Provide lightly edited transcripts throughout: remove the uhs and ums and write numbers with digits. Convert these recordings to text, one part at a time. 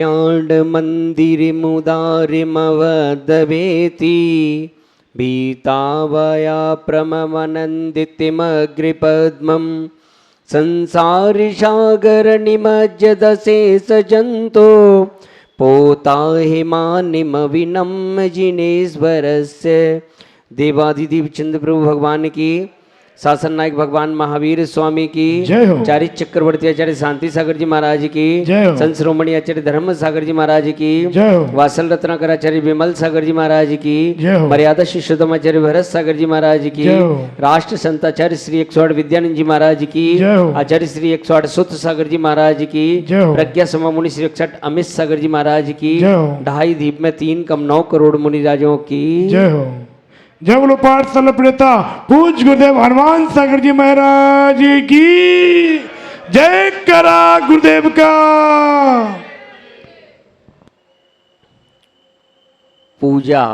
मंदिरमुदारिमवदवेति भीतावया प्रममनन्दितिमग्रिपद्मं संसारिसागरनिमज्जदशेषजन्तो पोता हिमानिमविनम्य जिनेश्वरस्य। देवादिदेव चंद्र प्रभु भगवान की, शासन नायक भगवान महावीर स्वामी की, चारि चक्रवर्ती आचार्य शांति सागर जी महाराज की, संत श्रोमणी आचार्य धर्म सागर जी महाराज की, वासल रत्नाकर आचार्य विमल सागर जी महाराज की, मर्यादा शिष्योत्तम आचार्य भरत सागर जी महाराज की, राष्ट्र संत आचार्य श्री 108 विद्यानंद जी महाराज की, आचार्य श्री 108 सुत सागर जी महाराज की, प्रज्ञा समा मुनि श्री 108 अमित सागर जी महाराज की, 2.5 दीप में 3 कम 9 करोड़ मुनि राजों की जय बोलो पाठशाला प्रणेता पूज्य गुरुदेव हनुमान सागर जी महाराज की जय करा गुरुदेव का। पूजा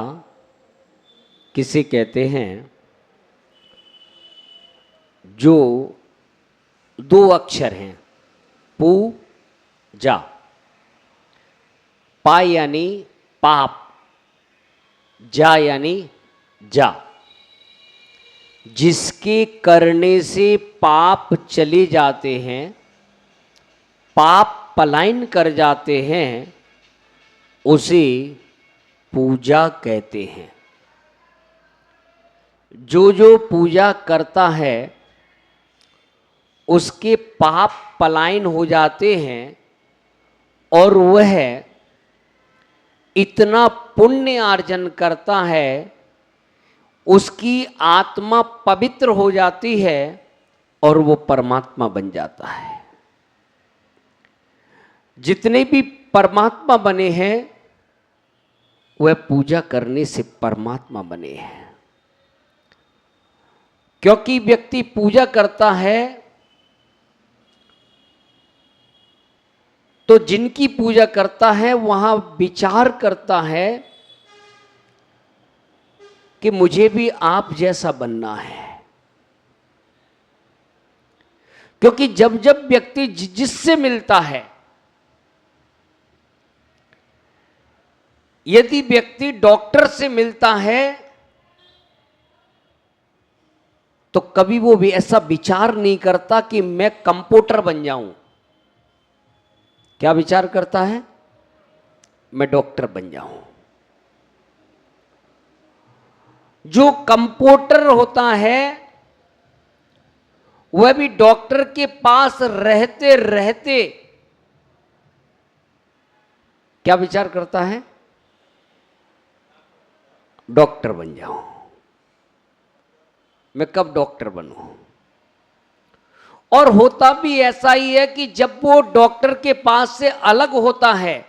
किसे कहते हैं? जो 2 अक्षर हैं, पूजा, पा यानी पाप, जा यानी जा। जिसके करने से पाप चले जाते हैं, पाप पलायन कर जाते हैं, उसे पूजा कहते हैं। जो जो पूजा करता है उसके पाप पलायन हो जाते हैं और वह इतना पुण्य अर्जन करता है, उसकी आत्मा पवित्र हो जाती है और वो परमात्मा बन जाता है। जितने भी परमात्मा बने हैं वह पूजा करने से परमात्मा बने हैं। क्योंकि व्यक्ति पूजा करता है तो जिनकी पूजा करता है वहां विचार करता है कि मुझे भी आप जैसा बनना है। क्योंकि जब जब व्यक्ति जिससे मिलता है, यदि व्यक्ति डॉक्टर से मिलता है तो कभी वो भी ऐसा विचार नहीं करता कि मैं कंपाउंडर बन जाऊं। क्या विचार करता है? मैं डॉक्टर बन जाऊं। जो कंपाउंडर होता है वह भी डॉक्टर के पास रहते रहते क्या विचार करता है? डॉक्टर बन जाऊं, मैं कब डॉक्टर बनूं। और होता भी ऐसा ही है कि जब वो डॉक्टर के पास से अलग होता है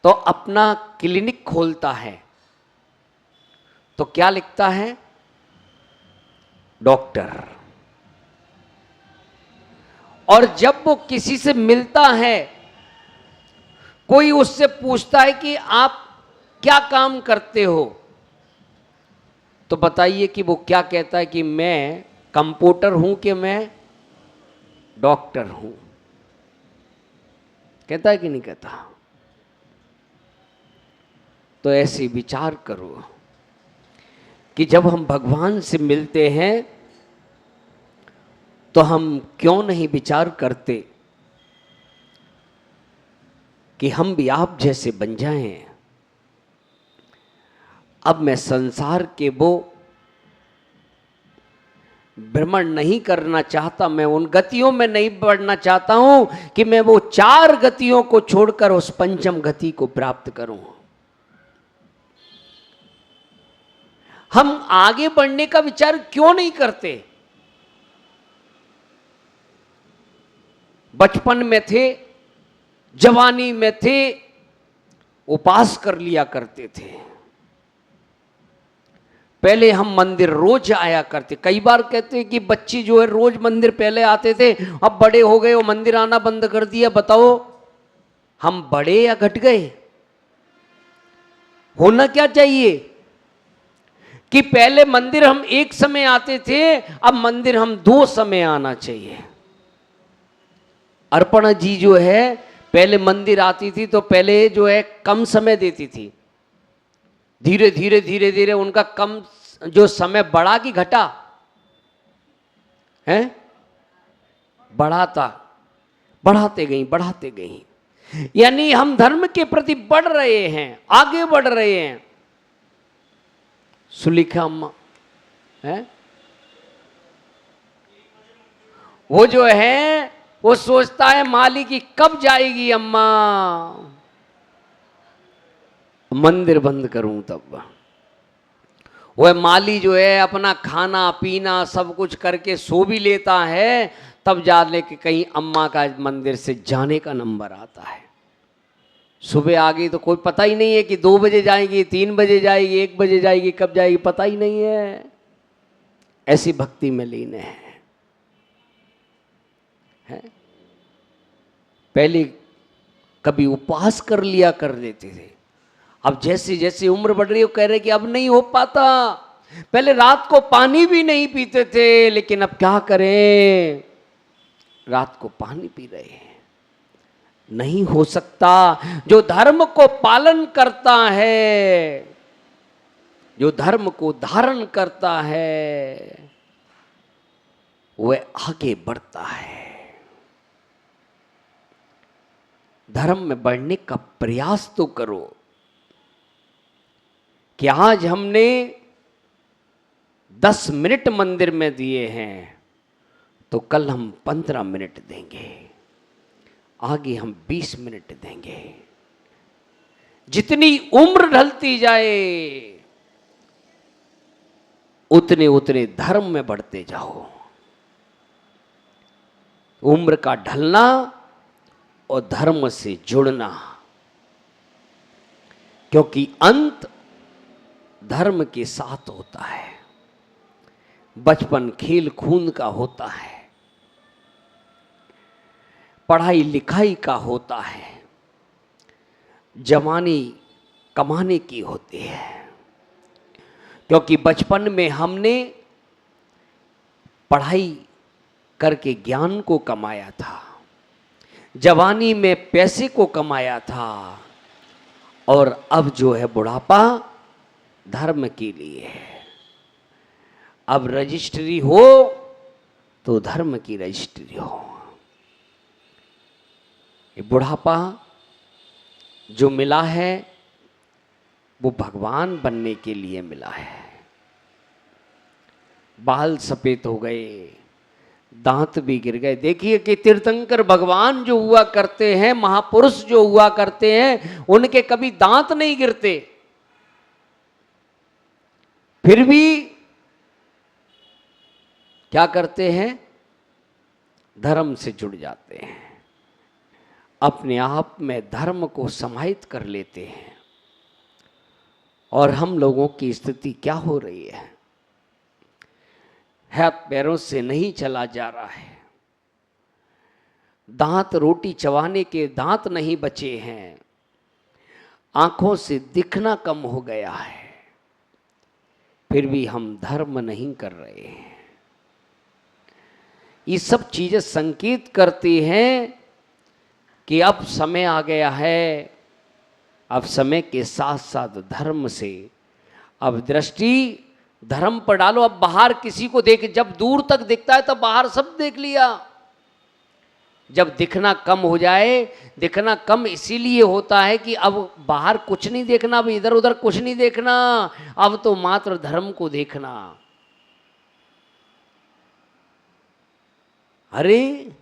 तो अपना क्लिनिक खोलता है, तो क्या लिखता है? डॉक्टर। और जब वो किसी से मिलता है, कोई उससे पूछता है कि आप क्या काम करते हो, तो बताइए कि वो क्या कहता है कि मैं कंपाउंडर हूं कि मैं डॉक्टर हूं। कहता है कि नहीं कहता? तो ऐसे विचार करो कि जब हम भगवान से मिलते हैं तो हम क्यों नहीं विचार करते कि हम भी आप जैसे बन जाएं। अब मैं संसार के वो भ्रमण नहीं करना चाहता, मैं उन गतियों में नहीं बढ़ना चाहता हूं कि मैं वो 4 गतियों को छोड़कर उस पंचम गति को प्राप्त करूं। हम आगे बढ़ने का विचार क्यों नहीं करते? बचपन में थे, जवानी में थे, उपास कर लिया करते थे। पहले हम मंदिर रोज आया करते। कई बार कहते हैं कि बच्ची जो है रोज मंदिर पहले आते थे, अब बड़े हो गए वो मंदिर आना बंद कर दिया। बताओ हम बड़े या घट गए? होना क्या चाहिए कि पहले मंदिर हम एक समय आते थे, अब मंदिर हम 2 समय आना चाहिए। अर्पणा जी जो है पहले मंदिर आती थी तो पहले जो है कम समय देती थी, धीरे धीरे धीरे धीरे उनका कम जो समय बढ़ा कि घटा है, बढ़ाते गई। यानी हम धर्म के प्रति बढ़ रहे हैं, आगे बढ़ रहे हैं। सुलेखा अम्मा है, वो जो है वो सोचता है माली की कब जाएगी अम्मा, मंदिर बंद करूं तब। वह माली जो है अपना खाना पीना सब कुछ करके सो भी लेता है, तब जाने के कहीं अम्मा का मंदिर से जाने का नंबर आता है। सुबह आ गई तो कोई पता ही नहीं है कि 2 बजे जाएगी, 3 बजे जाएगी, 1 बजे जाएगी, कब जाएगी पता ही नहीं है। ऐसी भक्ति में लीन है। पहले कभी उपवास कर लिया कर देते थे, अब जैसे जैसे उम्र बढ़ रही है कह रहे कि अब नहीं हो पाता। पहले रात को पानी भी नहीं पीते थे, लेकिन अब क्या करें, रात को पानी पी रहे हैं। नहीं हो सकता। जो धर्म को पालन करता है, जो धर्म को धारण करता है, वह आगे बढ़ता है। धर्म में बढ़ने का प्रयास तो करो कि आज हमने 10 मिनट मंदिर में दिए हैं तो कल हम 15 मिनट देंगे, आगे हम 20 मिनट देंगे। जितनी उम्र ढलती जाए उतने उतने धर्म में बढ़ते जाओ। उम्र का ढलना और धर्म से जुड़ना, क्योंकि अंत धर्म के साथ होता है। बचपन खेल खून का होता है, पढ़ाई लिखाई का होता है, जवानी कमाने की होती है। क्योंकि बचपन में हमने पढ़ाई करके ज्ञान को कमाया था, जवानी में पैसे को कमाया था, और अब जो है बुढ़ापा धर्म के लिए है। अब रजिस्ट्री हो तो धर्म की रजिस्ट्री हो। ये बुढ़ापा जो मिला है वो भगवान बनने के लिए मिला है। बाल सफेद हो गए, दांत भी गिर गए। देखिए कि तीर्थंकर भगवान जो हुआ करते हैं, महापुरुष जो हुआ करते हैं, उनके कभी दांत नहीं गिरते, फिर भी क्या करते हैं, धर्म से जुड़ जाते हैं, अपने आप में धर्म को समाहित कर लेते हैं। और हम लोगों की स्थिति क्या हो रही है, हाथ पैरों से नहीं चला जा रहा है, दांत रोटी चबाने के दांत नहीं बचे हैं, आंखों से दिखना कम हो गया है, फिर भी हम धर्म नहीं कर रहे हैं। ये सब चीजें संकेत करती हैं कि अब समय आ गया है, अब समय के साथ साथ धर्म से अब दृष्टि धर्म पर डालो। अब बाहर किसी को देख, जब दूर तक दिखता है तब बाहर सब देख लिया। जब दिखना कम हो जाए, दिखना कम इसीलिए होता है कि अब बाहर कुछ नहीं देखना, अब इधर उधर कुछ नहीं देखना, अब तो मात्र धर्म को देखना। अरे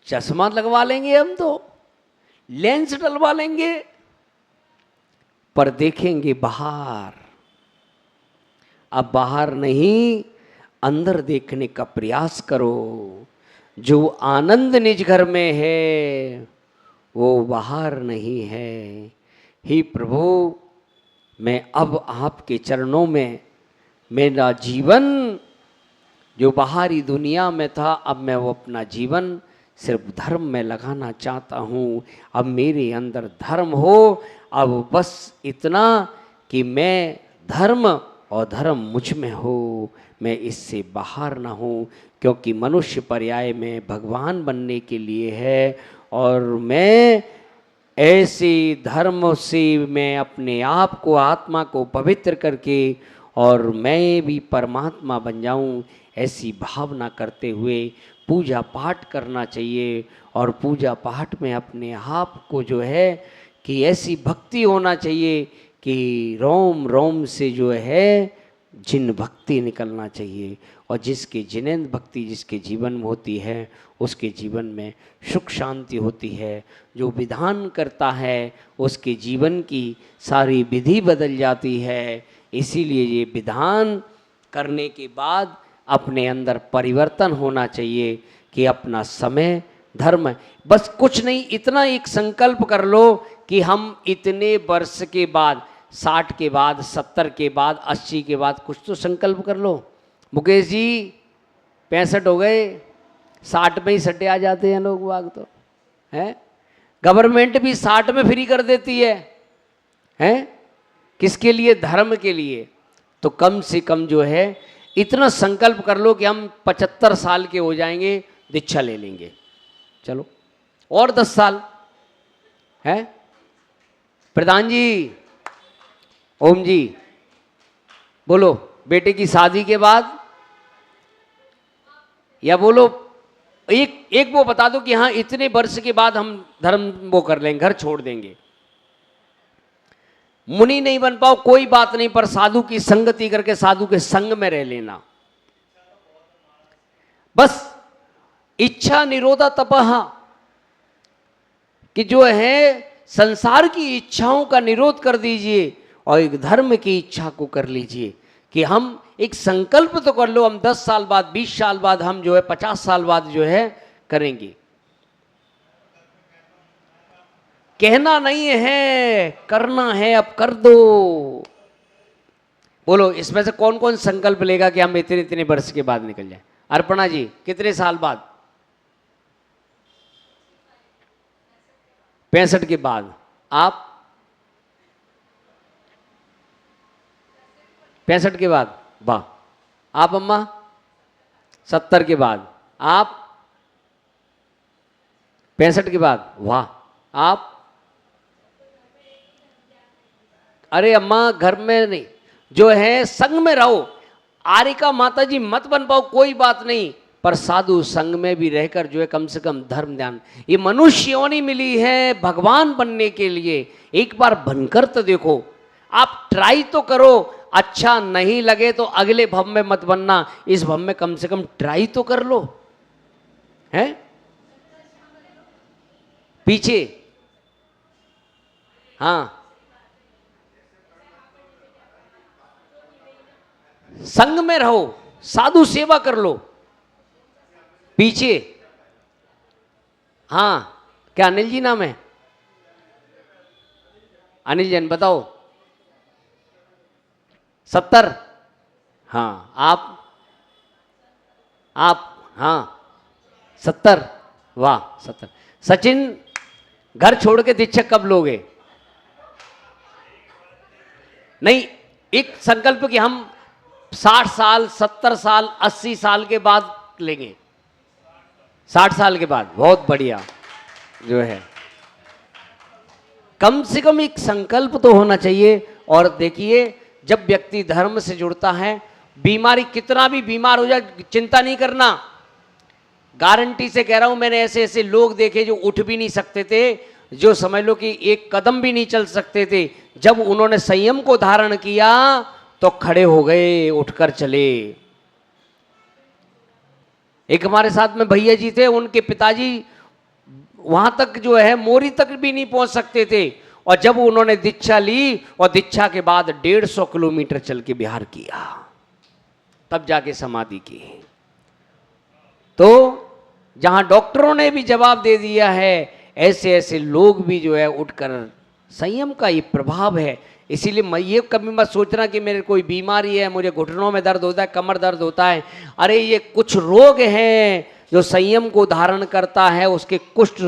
चश्मा लगवा लेंगे हम तो, लेंस डलवा लेंगे, पर देखेंगे बाहर। अब बाहर नहीं, अंदर देखने का प्रयास करो। जो आनंद निज घर में है वो बाहर नहीं है। हे प्रभु, मैं अब आपके चरणों में मेरा जीवन जो बाहरी दुनिया में था, अब मैं वो अपना जीवन सिर्फ धर्म में लगाना चाहता हूँ। अब मेरे अंदर धर्म हो, अब बस इतना कि मैं धर्म और धर्म मुझ में हो, मैं इससे बाहर ना हूँ। क्योंकि मनुष्य पर्याय में भगवान बनने के लिए है, और मैं ऐसे धर्म से मैं अपने आप को, आत्मा को पवित्र करके और मैं भी परमात्मा बन जाऊं, ऐसी भावना करते हुए पूजा पाठ करना चाहिए। और पूजा पाठ में अपने आप को जो है कि ऐसी भक्ति होना चाहिए कि रोम रोम से जो है जिन भक्ति निकलना चाहिए। और जिसके जिनेंद्र भक्ति जिसके जीवन में होती है उसके जीवन में सुख शांति होती है। जो विधान करता है उसके जीवन की सारी विधि बदल जाती है। इसीलिए ये विधान करने के बाद अपने अंदर परिवर्तन होना चाहिए कि अपना समय धर्म, बस कुछ नहीं, इतना एक संकल्प कर लो कि हम इतने वर्ष के बाद, 60 के बाद, 70 के बाद, 80 के बाद, कुछ तो संकल्प कर लो। मुकेश जी 65 हो गए, 60 में ही सट्टे आ जाते हैं लोग वाग तो है। गवर्नमेंट भी 60 में फ्री कर देती है किसके लिए? धर्म के लिए। तो कम से कम जो है इतना संकल्प कर लो कि हम 75 साल के हो जाएंगे, दीक्षा ले लेंगे। चलो और 10 साल है। प्रधान जी, ओम जी बोलो, बेटे की शादी के बाद, या बोलो एक वो बता दो कि हाँ इतने वर्ष के बाद हम धर्म वो कर लेंगे, घर छोड़ देंगे। मुनि नहीं बन पाओ कोई बात नहीं, पर साधु की संगति करके साधु के संग में रह लेना। बस इच्छा निरोधा तपः, कि जो है संसार की इच्छाओं का निरोध कर दीजिए और एक धर्म की इच्छा को कर लीजिए। कि हम एक संकल्प तो कर लो, हम 10 साल बाद, 20 साल बाद, हम जो है 50 साल बाद जो है करेंगे। कहना नहीं है, करना है, अब कर दो। बोलो इसमें से कौन कौन संकल्प लेगा कि हम इतने इतने वर्ष के बाद निकल जाए? अर्पणा जी कितने साल बाद? 65 के बाद। आप 65 के बाद, वाह। आप अम्मा 70 के बाद। आप 65 के बाद, वाह। आप? अरे अम्मा घर में नहीं, जो है संग में रहो। आरिका माता जी मत बन पाओ कोई बात नहीं, पर साधु संग में भी रहकर जो है कम से कम धर्म ध्यान। ये मनुष्य योनि मिली है भगवान बनने के लिए, एक बार बनकर तो देखो। आप ट्राई तो करो, अच्छा नहीं लगे तो अगले भव में मत बनना, इस भव में कम से कम ट्राई तो कर लो। है पीछे, हाँ संग में रहो, साधु सेवा कर लो। पीछे, हाँ क्या अनिल जी नाम है? अनिल जैन बताओ। 70, हाँ। आप हाँ 70, वाह 70। सचिन घर छोड़ के दीक्षा कब लोगे? नहीं, एक संकल्प कि हम 60 साल, 70 साल, 80 साल के बाद लेंगे। 60 साल के बाद, बहुत बढ़िया। जो है कम से कम एक संकल्प तो होना चाहिए। और देखिए जब व्यक्ति धर्म से जुड़ता है, बीमारी कितना भी बीमार हो जाए चिंता नहीं करना। गारंटी से कह रहा हूं, मैंने ऐसे ऐसे लोग देखे जो उठ भी नहीं सकते थे, जो समझ लो कि एक कदम भी नहीं चल सकते थे। जब उन्होंने संयम को धारण किया तो खड़े हो गए, उठकर चले। एक हमारे साथ में भैया जी थे, उनके पिताजी वहां तक जो है मोरी तक भी नहीं पहुंच सकते थे, और जब उन्होंने दीक्षा ली और दीक्षा के बाद 150 किलोमीटर चल के बिहार किया, तब जाके समाधि की। तो जहां डॉक्टरों ने भी जवाब दे दिया है, ऐसे ऐसे लोग भी जो है उठकर, संयम का ये प्रभाव है। इसीलिए मैं ये कभी मत सोचना कि मेरे कोई बीमारी है, मुझे घुटनों में दर्द होता है, कमर दर्द होता है। अरे ये कुछ रोग हैं जो संयम को धारण करता है, उसके कुष्ठ,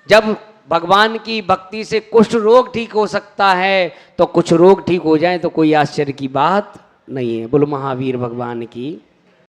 जब भगवान की भक्ति से कुष्ठ रोग ठीक हो सकता है, तो कुछ रोग ठीक हो जाए तो कोई आश्चर्य की बात नहीं है। बोलो महावीर भगवान की